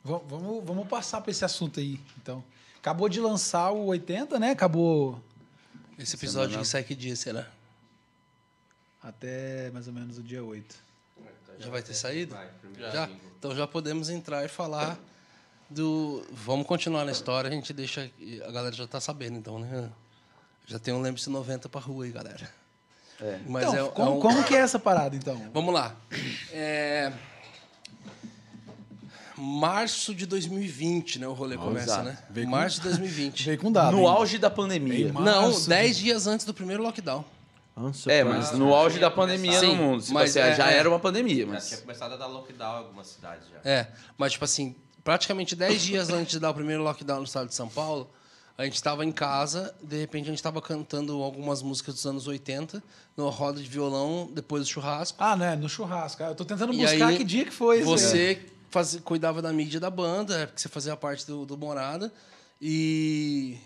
Vamos passar para esse assunto aí, então. Acabou de lançar o 80, né? Acabou... Esse episódio sai que dia, será? Até mais ou menos o dia 8. Já vai ter saído? Vai, Já? Então já podemos entrar e falar do... Vamos continuar na história, a gente deixa... A galera já tá sabendo, então, né? Já tem um Lembre-se 90 pra rua aí, galera. Mas então, como que é essa parada, então? Vamos lá. Março de 2020, né? O rolê começa, né? Março de 2020. Veio com dado. No auge da pandemia. Não, 10 dias antes do primeiro lockdown. Nossa, Mas no auge da pandemia Sim, no mundo. Tipo mas assim, já era uma pandemia, Já mas... tinha começado a dar lockdown em algumas cidades já. Mas tipo assim, praticamente 10 dias antes de dar o primeiro lockdown no estado de São Paulo, a gente estava em casa, de repente a gente estava cantando algumas músicas dos anos 80, numa roda de violão, depois do churrasco. Ah, né? No churrasco. Eu tô tentando E buscar aí, que dia que foi isso. Você cuidava da mídia da banda, porque você fazia parte do Morada, e...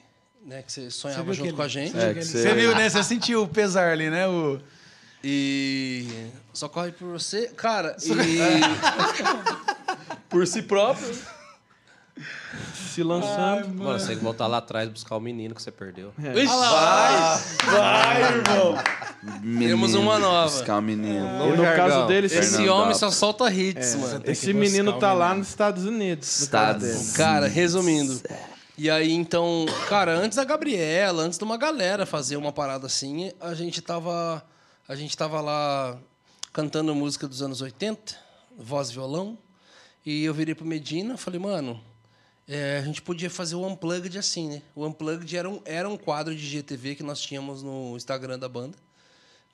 Né, que você sonhava junto com a gente. Você viu, né? Você sentiu o pesar ali, né? E... Só corre por você. Cara, Por si próprio. Se lançando. Mano, você tem que voltar lá atrás e buscar o menino que você perdeu. Vai, irmão. Temos uma nova. Buscar o menino. E no caso dele, Esse Fernando homem Alves. só solta hits, mano. esse menino tá lá nos Estados Unidos. no caso dele. Cara, resumindo. E aí, então, cara, antes da Gabriela, antes de uma galera fazer uma parada assim, a gente tava lá cantando música dos anos 80, voz e violão, e eu virei pro Medina, falei, mano, a gente podia fazer o Unplugged assim, né? O Unplugged era um quadro de GTV que nós tínhamos no Instagram da banda,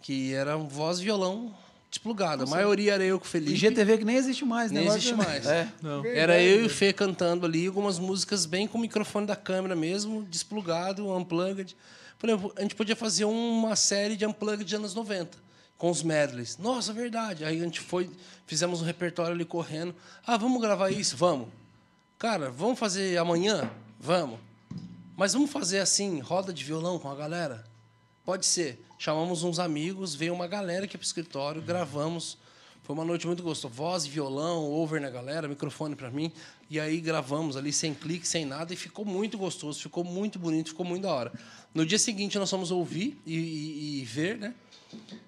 que era voz e violão desplugada. A maioria era eu com o Felipe. E GTV que nem existe mais, né? Nem existe mais. Era eu e o Fê cantando ali, algumas músicas bem com o microfone da câmera mesmo, desplugado, unplugged. Falei, a gente podia fazer uma série de unplugged de anos 90, com os medleys. Nossa, verdade. Aí a gente fizemos um repertório ali correndo. Ah, vamos gravar isso? Vamos. Cara, vamos fazer amanhã? Vamos. Mas vamos fazer assim, roda de violão com a galera? Pode ser. Chamamos uns amigos, veio uma galera aqui pro escritório, gravamos. Foi uma noite muito gostosa. Voz e violão, over na galera, microfone para mim. E aí gravamos ali sem clique, sem nada, e ficou muito gostoso, ficou muito bonito, ficou muito da hora. No dia seguinte, nós fomos ouvir e ver, né?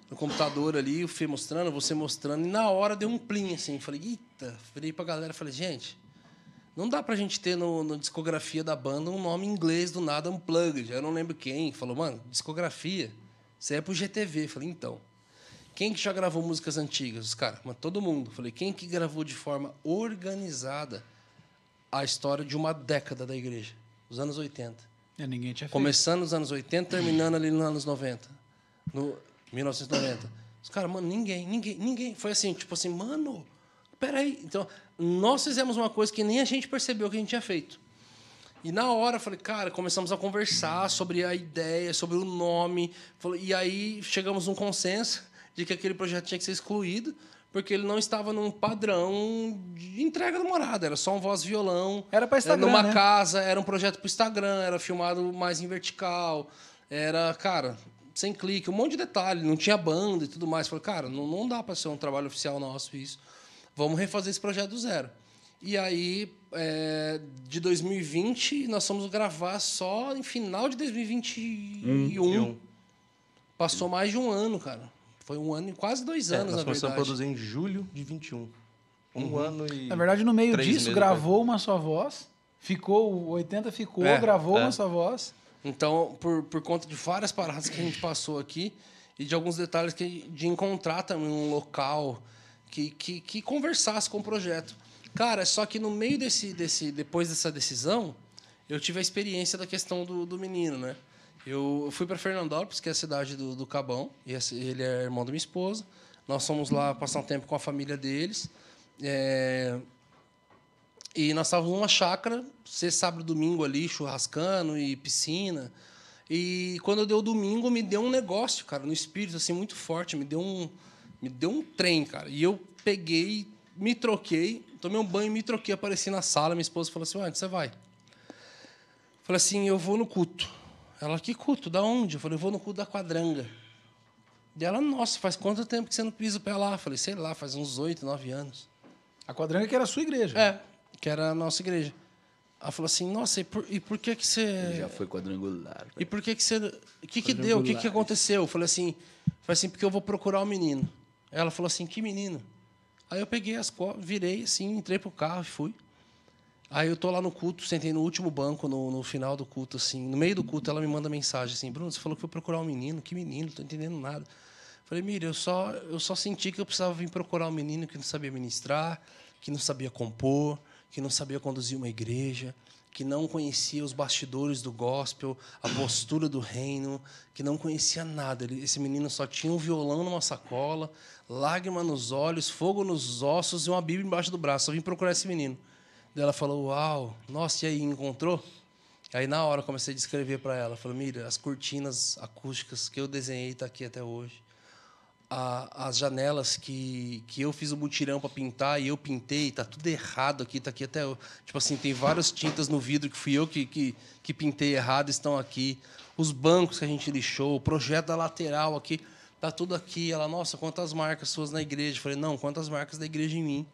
No computador ali, o Fê mostrando, você mostrando, e na hora deu um plim, assim. Falei, eita, virei pra galera, falei, gente, não dá pra gente ter na discografia da banda um nome em inglês do nada, Unplugged. Eu não lembro quem. Falou, mano, discografia, isso é pro GTV. Falei, então, quem que já gravou músicas antigas? Os caras, mas todo mundo. Falei, quem que gravou de forma organizada a história de uma década da igreja? Os anos 80. Ninguém tinha feito. Começando nos anos 80, terminando ali nos anos 90. No 1990. Os caras, mano, ninguém. Foi assim, tipo assim, mano, peraí. Então, nós fizemos uma coisa que nem a gente percebeu que a gente tinha feito. E na hora, eu falei, cara, começamos a conversar sobre a ideia, sobre o nome. E aí chegamos num consenso de que aquele projeto tinha que ser excluído, porque ele não estava num padrão de entrega da Morada. Era só um voz e violão. Era para Instagram, numa né? casa, era um projeto para o Instagram, era filmado mais em vertical. Era, cara, sem clique, um monte de detalhe. Não tinha banda e tudo mais. Falei, cara, não dá para ser um trabalho oficial nosso isso. Vamos refazer esse projeto do zero. E aí, de 2020, nós fomos gravar só em final de 2021. Passou mais de um ano, cara. Foi um ano e quase 2 anos, nós na começamos a verdade. produzir em julho de 21. Um ano e... Na verdade, no meio 3 disso, meses gravou uma só voz. Ficou, o 80 ficou, gravou uma só voz. Então, por conta de várias paradas que a gente passou aqui e de alguns detalhes de encontrar também um local que conversasse com o projeto. Cara, só que no meio depois dessa decisão, eu tive a experiência da questão do menino, né? Eu fui para Fernandópolis, que é a cidade do Cabão, e ele é irmão da minha esposa. Nós fomos lá passar um tempo com a família deles. E nós estávamos numa chácara, sexta, sábado, domingo ali, churrascando e piscina. E quando deu domingo, me deu um negócio, cara, no espírito, assim, muito forte. Me deu um trem, cara. E eu peguei, me troquei, tomei um banho, me troquei, apareci na sala. Minha esposa falou assim, onde você vai? Falei assim, eu vou no culto. Ela, que culto? Da onde? Eu falei, eu vou no culto da Quadranga. E ela, nossa, faz quanto tempo que você não pisa o pé lá? Eu falei, sei lá, faz uns 8, 9 anos. A Quadranga que era a sua igreja. que era a nossa igreja. Ela falou assim, nossa, e por que você... Já foi quadrangular. E por que você... O que deu? O que aconteceu? Eu falei assim, porque eu vou procurar o menino. Ela falou assim, que menino? Aí eu peguei as costas, virei assim, entrei pro carro e fui. Aí eu tô lá no culto, sentei no último banco, no final do culto, assim. No meio do culto, ela me manda mensagem assim, Bruno, você falou que foi procurar um menino. Que menino? Não tô entendendo nada. Falei, Miriam, eu só senti que eu precisava vir procurar um menino que não sabia ministrar, que não sabia compor, que não sabia conduzir uma igreja, que não conhecia os bastidores do gospel, a postura do reino, que não conhecia nada. Esse menino só tinha um violão numa sacola, lágrima nos olhos, fogo nos ossos e uma Bíblia embaixo do braço. Só vim procurar esse menino. Daí ela falou, uau, nossa, e aí, encontrou? Aí, na hora, eu comecei a descrever para ela. Falei, Mira, as cortinas acústicas que eu desenhei estão aqui até hoje. As janelas que eu fiz o mutirão para pintar e eu pintei, tá tudo errado aqui, tá aqui até... Tipo assim, tem várias tintas no vidro que fui eu que pintei errado, estão aqui. Os bancos que a gente lixou, o projeto da lateral aqui, tá tudo aqui. Ela, nossa, quantas marcas suas na igreja? Eu falei, não, quantas marcas da igreja em mim?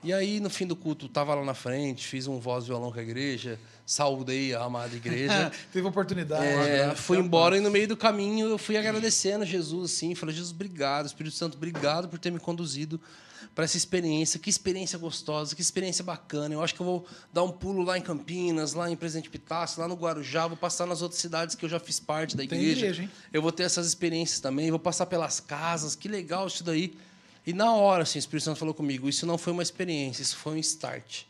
E aí, no fim do culto, estava lá na frente, fiz um voz e violão com a igreja, saudei a amada igreja. Teve oportunidade. Fui embora e no meio do caminho eu fui agradecendo a Jesus, assim, falei, Jesus, obrigado, Espírito Santo, obrigado por ter me conduzido para essa experiência. Que experiência gostosa, que experiência bacana. Eu acho que eu vou dar um pulo lá em Campinas, lá em Presidente Pitácio, lá no Guarujá, vou passar nas outras cidades que eu já fiz parte da igreja. Tem igreja, hein? Eu vou ter essas experiências também, vou passar pelas casas, que legal isso daí. E na hora, assim, o Espírito Santo falou comigo, isso não foi uma experiência, isso foi um start.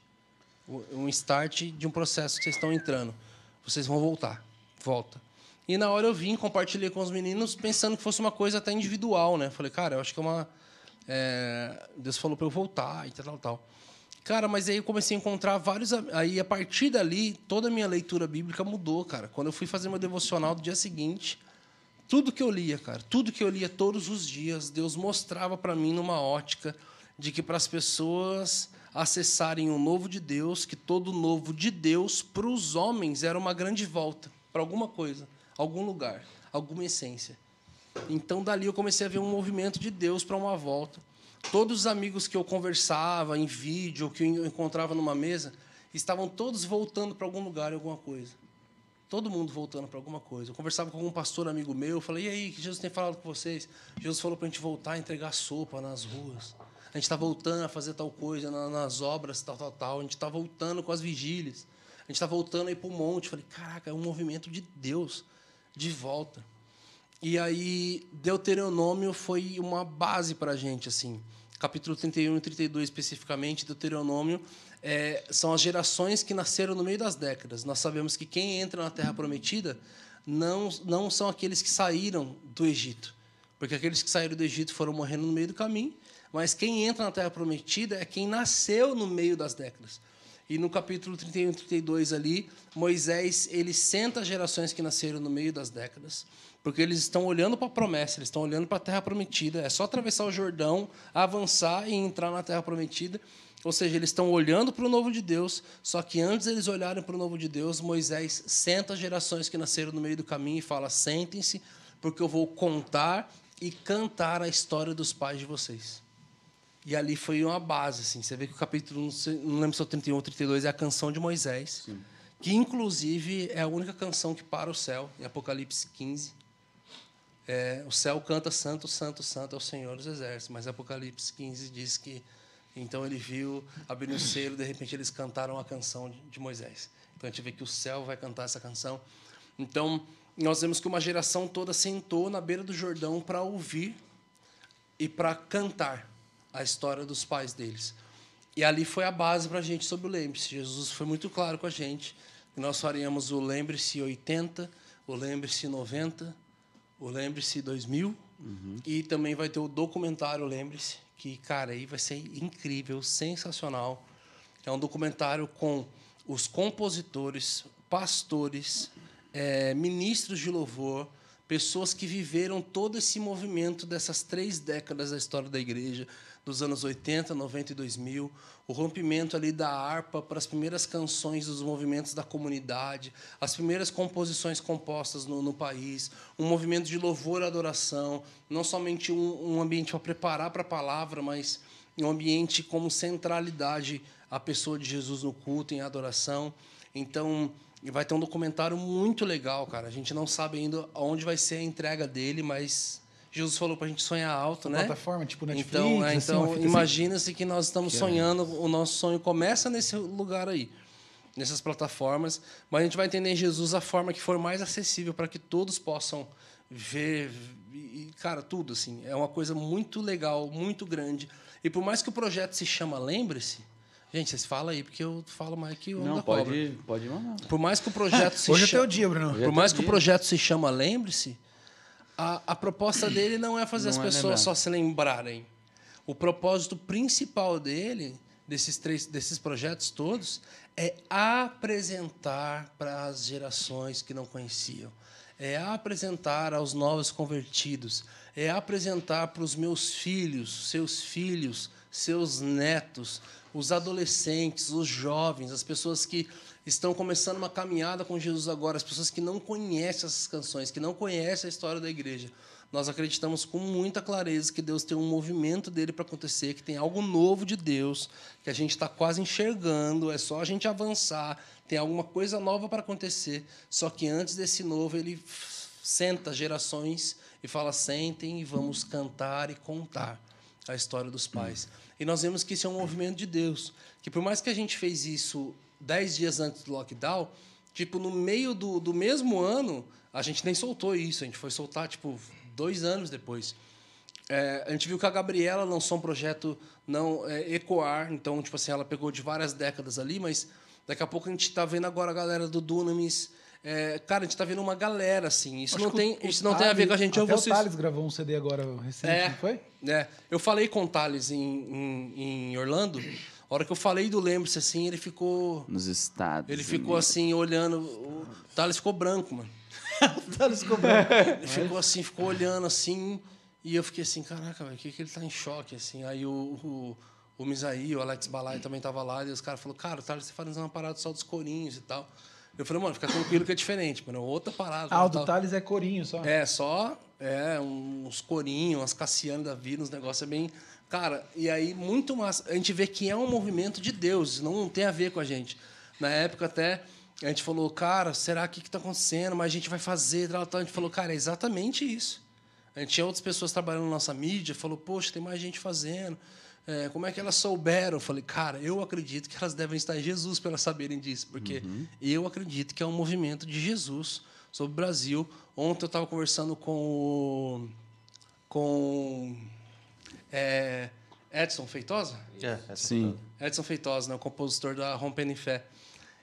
Um start de um processo que vocês estão entrando. Vocês vão voltar. Volta. E na hora eu vim, compartilhei com os meninos, pensando que fosse uma coisa até individual, né? Falei, cara, eu acho que é uma... Deus falou para eu voltar e tal. Cara, mas aí eu comecei a encontrar vários... Aí, a partir dali, toda a minha leitura bíblica mudou, cara. Quando eu fui fazer meu devocional do dia seguinte... Tudo que eu lia, cara, tudo que eu lia todos os dias, Deus mostrava para mim numa ótica de que para as pessoas acessarem o novo de Deus, que todo novo de Deus para os homens era uma grande volta para alguma coisa, algum lugar, alguma essência. Então, dali eu comecei a ver um movimento de Deus para uma volta. Todos os amigos que eu conversava em vídeo, ou que eu encontrava numa mesa, estavam todos voltando para algum lugar, alguma coisa. Todo mundo voltando para alguma coisa. Eu conversava com algum pastor amigo meu, eu falei, e aí, que Jesus tem falado com vocês? Jesus falou para a gente voltar a entregar sopa nas ruas. A gente está voltando a fazer tal coisa nas obras, tal. A gente está voltando com as vigílias. A gente está voltando a ir para o monte. Eu falei, caraca, é um movimento de Deus, de volta. E aí, Deuteronômio foi uma base para a gente, assim. Capítulo 31 e 32, especificamente, Deuteronômio, são as gerações que nasceram no meio das décadas. Nós sabemos que quem entra na Terra Prometida não são aqueles que saíram do Egito, porque aqueles que saíram do Egito foram morrendo no meio do caminho, mas quem entra na Terra Prometida é quem nasceu no meio das décadas. E no capítulo 31 e 32 ali, Moisés ele senta as gerações que nasceram no meio das décadas, porque eles estão olhando para a promessa, eles estão olhando para a Terra Prometida. É só atravessar o Jordão, avançar e entrar na Terra Prometida. Ou seja, eles estão olhando para o novo de Deus, só que antes de eles olharem para o novo de Deus, Moisés senta as gerações que nasceram no meio do caminho e fala, sentem-se, porque eu vou contar e cantar a história dos pais de vocês. E ali foi uma base. Assim. Você vê que o capítulo, não lembro se é o 31 ou 32, é a canção de Moisés, sim, que, inclusive, é a única canção que para o céu, em Apocalipse 15. O céu canta santo, santo, santo é o Senhor dos Exércitos, mas Apocalipse 15 diz que então ele viu, abriu o selo, de repente eles cantaram a canção de Moisés. Então a gente vê que o céu vai cantar essa canção. Então nós vemos que uma geração toda sentou na beira do Jordão para ouvir e para cantar a história dos pais deles. E ali foi a base para a gente sobre o Lembre-se. Jesus foi muito claro com a gente que nós faríamos o Lembre-se 80, o Lembre-se 90, o Lembre-se 2000, e também vai ter o documentário Lembre-se, que, cara, aí vai ser incrível, sensacional. É um documentário com os compositores, pastores, ministros de louvor, pessoas que viveram todo esse movimento dessas 3 décadas da história da igreja, dos anos 80, 90 e 2000, o rompimento ali da harpa para as primeiras canções dos movimentos da comunidade, as primeiras composições compostas no país, um movimento de louvor e adoração, não somente um ambiente para preparar para a palavra, mas um ambiente como centralidade a pessoa de Jesus no culto, em adoração. Então, vai ter um documentário muito legal, cara. A gente não sabe ainda onde vai ser a entrega dele, mas Jesus falou para a gente sonhar alto, né? Plataforma, tipo Netflix. Então imagina-se que nós estamos sonhando, o nosso sonho começa nesse lugar aí, nessas plataformas, mas a gente vai entender em Jesus a forma que for mais acessível para que todos possam ver, e, cara, tudo assim. É uma coisa muito legal, muito grande. E por mais que o projeto se chama Lembre-se, gente, vocês falam aí, porque eu falo mais que o homem da cobra. Pode mandar. Por mais que o projeto se Hoje é chama... teu dia, Bruno. Por mais que o projeto se chama Lembre-se, a proposta dele não é fazer as pessoas só se lembrarem. O propósito principal dele, desses projetos todos, é apresentar para as gerações que não conheciam. É apresentar aos novos convertidos. É apresentar para os meus filhos, seus netos, os adolescentes, os jovens, as pessoas que estão começando uma caminhada com Jesus agora, as pessoas que não conhecem essas canções, que não conhecem a história da igreja. Nós acreditamos com muita clareza que Deus tem um movimento dele para acontecer, que tem algo novo de Deus, que a gente está quase enxergando, é só a gente avançar, tem alguma coisa nova para acontecer. Só que antes desse novo, ele senta gerações e fala: sentem e vamos cantar e contar a história dos pais. E nós vemos que isso é um movimento de Deus, que por mais que a gente fez isso 10 dias antes do lockdown, tipo, no meio do mesmo ano, a gente nem soltou isso, a gente foi soltar, tipo, 2 anos depois. A gente viu que a Gabriela lançou um projeto Ecoar, então, tipo assim, ela pegou de várias décadas ali, mas daqui a pouco a gente está vendo agora a galera do Dunamis. Cara, a gente está vendo uma galera, assim. Isso não tem a ver com a gente. Até o Thales gravou um CD agora recente, não foi? Eu falei com o Thales em Orlando. A hora que eu falei do Lembre-se, assim, ele ficou... Nos Estados Ele ficou assim, olhando... O Thales ficou branco, mano. O Thales ficou branco. Ele ficou assim, ficou olhando assim... E eu fiquei assim, caraca, velho, que ele tá em choque, assim. Aí o Misaí, o Alex Balai também tava lá. E os caras falaram: cara, o Thales tá fazendo uma parada só dos corinhos e tal. Eu falei: mano, fica tranquilo que é diferente, mano. Outra parada. Ah, o do Thales é corinho só. Uns corinhos, umas Cassiane da vida, uns negócios bem... Cara, e aí muito massa. A gente vê que é um movimento de Deus, não tem a ver com a gente. Na época até, a gente falou: cara, será que está acontecendo? Mas a gente vai fazer, tal. A gente falou: cara, é exatamente isso. A gente tinha outras pessoas trabalhando na nossa mídia, falou: poxa, tem mais gente fazendo. Como é que elas souberam? Eu falei: cara, eu acredito que elas devem estar em Jesus para elas saberem disso, porque eu acredito que é um movimento de Jesus sobre o Brasil. Ontem eu estava conversando com Edson Feitosa? Sim. Edson Feitosa, né, o compositor da Rompendo em Fé.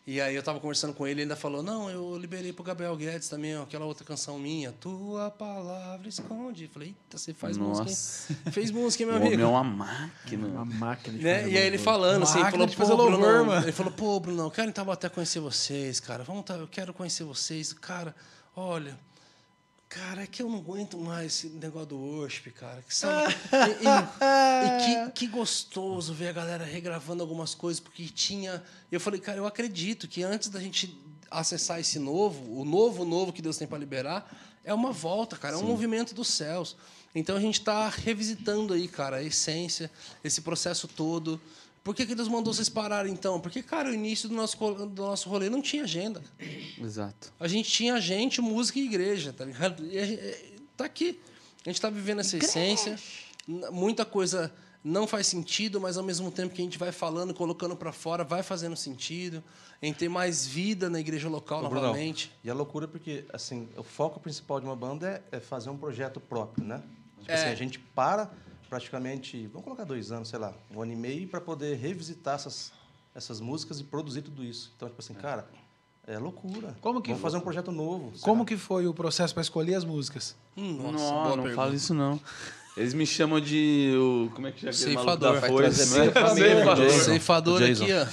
E aí eu estava conversando com ele e ele ainda falou: não, eu liberei para o Gabriel Guedes também, aquela outra canção minha, Tua Palavra Esconde. Eu falei: eita, você faz música, hein? Fez música, hein, meu amigo? É uma máquina. Uma máquina de né? fazer E aí ele falando assim, falou: de fazer louvor, mano. Ele falou: pô, Bruno, eu quero então até conhecer vocês, cara. Eu quero conhecer vocês. Cara, olha... Cara, é que eu não aguento mais esse negócio do worship, cara. Que, sabe? Que gostoso ver a galera regravando algumas coisas, porque tinha... Eu falei: cara, eu acredito que antes da gente acessar esse novo, o novo que Deus tem para liberar, é uma volta, cara. É um movimento dos céus. Então, a gente está revisitando aí, cara, a essência, esse processo todo. Por que Deus mandou vocês pararem, então? Porque, cara, o início do nosso rolê não tinha agenda. Exato. A gente tinha música e igreja, tá ligado? Tá aqui. A gente está vivendo essa essência. Muita coisa não faz sentido, mas, ao mesmo tempo que a gente vai falando, colocando para fora, vai fazendo sentido. Em ter mais vida na igreja local novamente. E a loucura porque, assim, o foco principal de uma banda é fazer um projeto próprio, né? Tipo assim, a gente para... praticamente, vamos colocar 2 anos, sei lá, 1 ano e meio, para poder revisitar essas músicas e produzir tudo isso. Então, tipo assim, cara, é loucura. Vamos fazer um projeto novo. Como que foi o processo para escolher as músicas? Nossa, não fala isso, não. Eles me chamam de... como é que chama aquele maluco da Ceifador. foice? Ceifador aqui, ó.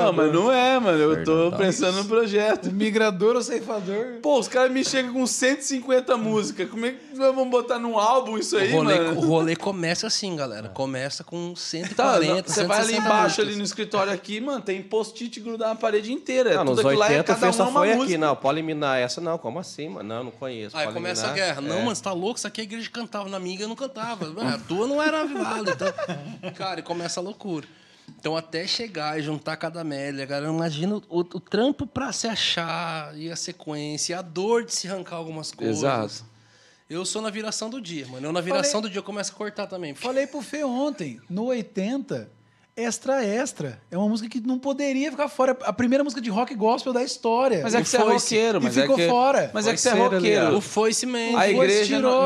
Não, mas não é, mano. Eu tô pensando no projeto. O migrador ou ceifador? Pô, os caras me chegam com 150 músicas. Como é que nós vamos botar num álbum isso aí, mano? O rolê começa assim, galera. Começa com 140, Tá, você vai ali 160 embaixo, músicas. ali no escritório aqui, mano, tem post-it grudado na parede inteira. Não, nos Tudo aquilo lá 80 cada festa uma foi aqui. música. Não, pode eliminar essa, não. Como assim, mano? Não conheço. Aí pode começa a eliminar. guerra. Não, mano, você tá louco? Isso aqui a igreja cantava. Na minha eu não cantava. A tua não era avivada. Então... Cara, e começa a loucura. Então, até chegar e juntar cada medley, cara, imagina o trampo pra se achar, e a sequência, a dor de se arrancar algumas coisas. Exato. Eu sou na viração do dia, mano. Eu na viração do dia eu começo a cortar também. Falei pro Fê ontem, no 80, Extra Extra. É uma música que não poderia ficar fora. A primeira música de rock gospel da história. Mas é que você é roqueiro, mas e ficou fora. Mas é que você é roqueiro. O Foice Man. A igreja tirou,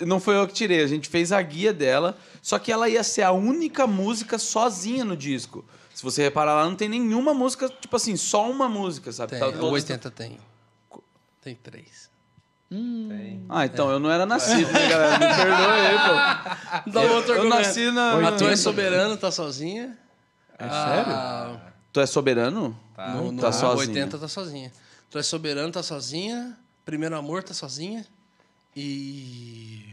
não foi eu que tirei. A gente fez a guia dela, só que ela ia ser a única música sozinha no disco. Se você reparar lá, não tem nenhuma música, tipo assim, só uma música, sabe? Tem, Tá o todas- 80 tem. Tem 3. Ah, então eu não era nascido, né, galera? Me perdoa aí, pô. Dá outro Eu argumento. nasci na... A Tu é Soberano, tá sozinha. É sério? Tu é soberano? No Tá sozinha. 80 tá sozinha. Tu é Soberano, tá sozinha. Primeiro Amor tá sozinha. E...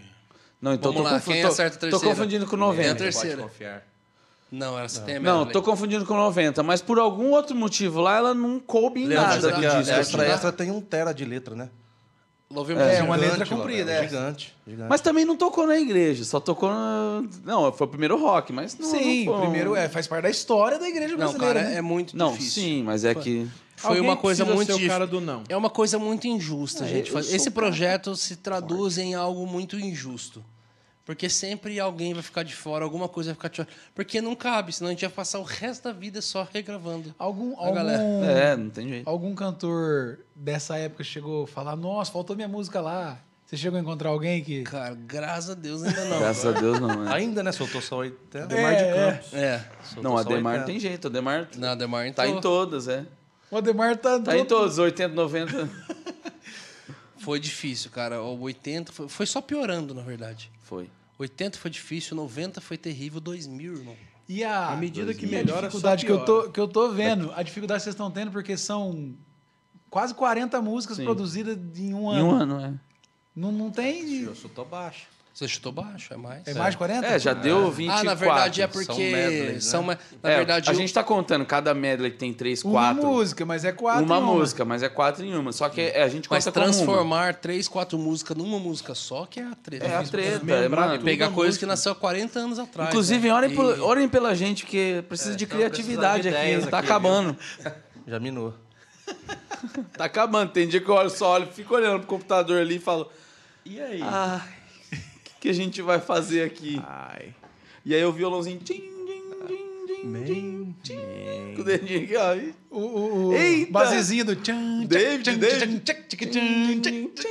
Não, então Vamos lá, quem acerta a tô terceira? confundindo com É a 90. terceira. Pode confiar. Não, essa tem a Não, medley. tô confundindo com 90, mas por algum outro motivo lá ela não coube em Leandro, nada dá- do dá- disco. Extra dá- Extra tem 1 tera de letra, né? Louvemos É, a uma Deus. letra Gigante, comprida, Léo, é. Gigante, gigante. Mas também não tocou na igreja, só tocou na... Não, foi o primeiro rock, mas não... Sim, não foi... primeiro faz parte da história da igreja Não, brasileira. cara, né? é muito Não, difícil. sim, mas é que... Foi Alguém uma coisa precisa muito ser o difícil. cara do não. É uma coisa muito injusta, gente. eu sou Esse um cara projeto se traduz em algo muito injusto. Porque sempre alguém vai ficar de fora, alguma coisa vai ficar de fora. Porque não cabe, senão a gente ia passar o resto da vida só regravando. Algum, galera. não tem jeito. algum cantor dessa época chegou a falar, nossa, faltou minha música lá. Você chegou a encontrar alguém que... Cara, graças a Deus ainda não. Graças a Deus não, né? Ainda, né? Soltou só 80. Demar de Campos. É. Soltou Não, só Ademar 80. tem jeito, Ademar Não, Demar tá entrou. em todas, é. O Ademar tá... Tá em todos, 80, 90. Foi difícil, cara. O 80 foi só piorando, na verdade. Foi. 80 foi difícil, 90 foi terrível, 2000, irmão. E a, À medida que e melhora, a dificuldade só que eu tô vendo, a dificuldade que vocês estão tendo, porque são quase 40 músicas Sim. produzidas em um Em ano. um ano, é. Não tem... Eu chutou baixo. Você chutou baixo, é mais? É mais de 40? É, já deu 24. Ah, na verdade é porque... São medleys, né? Na verdade, a gente tá contando, cada medley que tem 3, Uma 4. música, mas é 4 Uma em uma. música, mas é 4 em uma. Só que a gente Mas conta como uma. transformar 3, 4 músicas numa música só, que é a treta. É a treta, Desmembrar mano. tudo. Pegar da coisa música. que nasceu há 40 anos atrás. Inclusive, né? orem pela gente, que precisa de estamos criatividade precisando de aqui. ideias Tá aqui, acabando. Já minou. Tá acabando. Tem dia que eu só olho, fico olhando pro computador ali e falo... E aí? O que a gente vai fazer aqui? Ai. E aí o violãozinho... Tchim, tchim, tchim, com o dedinho aqui, ó. e- O Eita! basezinho do... tchan, David, tchan, David. tchan, tchan, tchan, tchan.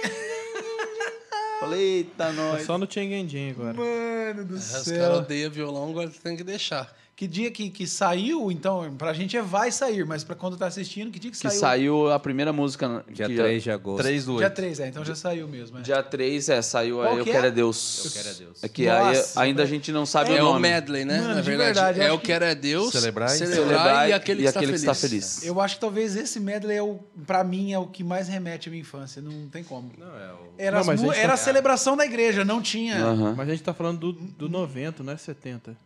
Falei, eita, nós. Só no Tchenguendinho agora. Mano do Os céu. caras odeiam violão, agora tem que deixar. Que dia que saiu, então, pra gente vai sair, mas pra quando tá assistindo, que dia que Que saiu? saiu a primeira música. Dia que 3 de agosto. 3 do 8. Dia 3, então já saiu mesmo. Dia 3, saiu Qual aí Eu que Quero é? É Deus. Eu Quero É Deus. É que aí, Nossa, ainda a gente não sabe É o o nome. medley, né? Mano, Na de verdade, verdade, é acho o Quero É Deus, Celebrar e celebrar e aquele que está feliz. feliz. Eu acho que talvez esse medley, pra mim, é o que mais remete à minha infância. Não tem como. Não, é o... Era, Não, as mas a mu- gente era tá- a celebração da igreja, não tinha... Aham. Mas a gente tá falando do 90, não é 70.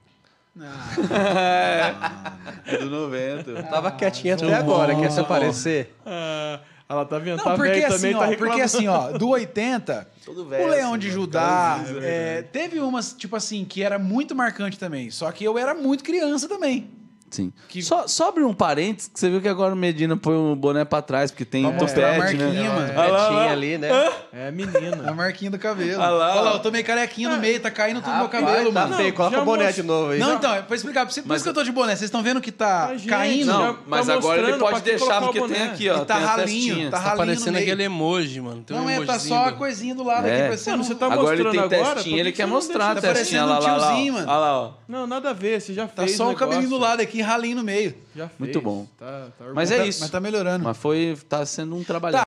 É do 90. Tava quietinha até agora, quer se aparecer? Ela tá vendo, Não, tá porque velho assim, também, ó, tá porque reclamando. assim, ó, do 80, Todo o velho, Leão assim, de né? Judá, Aquelas teve umas, tipo assim, que era muito marcante também. Só que eu era muito criança também. Sim. Que- Só abre um parênteses, que você viu que agora o Medina põe o boné pra trás, porque tem Pra mostrar a topete, marquinha, né? mano. Olha lá, Quietinha ali, né? É A menina. marquinha do cabelo. Ah lá, Olha lá, ó. eu tomei carequinha no meio, tá caindo tudo no meu Rapaz, cabelo, tá mano. feio. Coloca já o boné mostra- de novo aí. Não, então, é pra explicar pra você, por isso que eu tô de boné. Vocês estão vendo que tá Mas, gente, caindo? já Não, tá mas agora ele mostrando pode pra que deixar, colocar o porque tem boné. aqui, ó. E tá tem a ralinho, testinha. tá Tá ralinho parecendo no meio. aquele emoji, mano. Tem um Não, tá emojizinho só a do- coisinha do lado É. aqui, parecendo... Mano, você tá Agora ele mostrando tem agora, testinha, por ele que quer você não mostrar a deixa? Tá testinha. parecendo Lá, um lá, lá, tiozinho, ó. mano. Olha lá, ó. Não, nada a ver, você já Tá fez só o negócio. cabelinho do lado aqui, ralinho no meio. Já fez. Muito bom. Tá Mas é Tá- isso. Mas tá melhorando. Mas tá sendo um trabalho.